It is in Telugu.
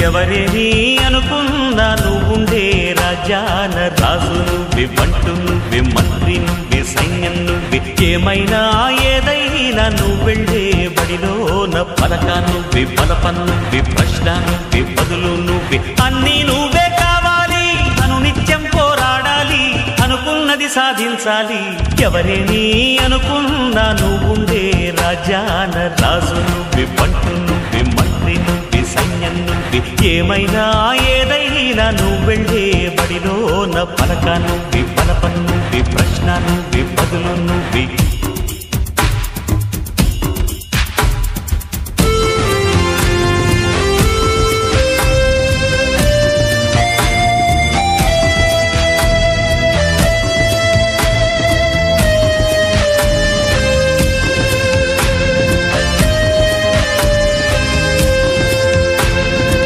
ఎవరేని అనుకున్నా నువ్వుండే రాజ్యాన రాజు నువ్వే, బంటు నువ్వే, మంత్రి నువ్వే, సైన్యం నువ్వే, ఏమైనా ఏదైనా నువ్వెళ్ళే బడిలోన పలక నువ్వే, బలపం నువ్వే, ప్రశ్న నువ్వే, బదులు నువ్వే, అన్నీ నువ్వే కావాలి. అనునిత్యం పోరాడాలి, అనుకున్నది సాధించాలి. ఎవరేని అనుకున్నా నువ్వుండే రాజ్యాన రాజు నువ్వే, బంటు నువ్వే, మంత్రి నువ్వే, సైన్యం నువ్వే, ఏమైనా ఏదైనా నువ్వెళ్ళే బడిలోన పలక నువ్వే, బలపం నువ్వే, ప్రశ్న నువ్వే, బదులు నువ్వే.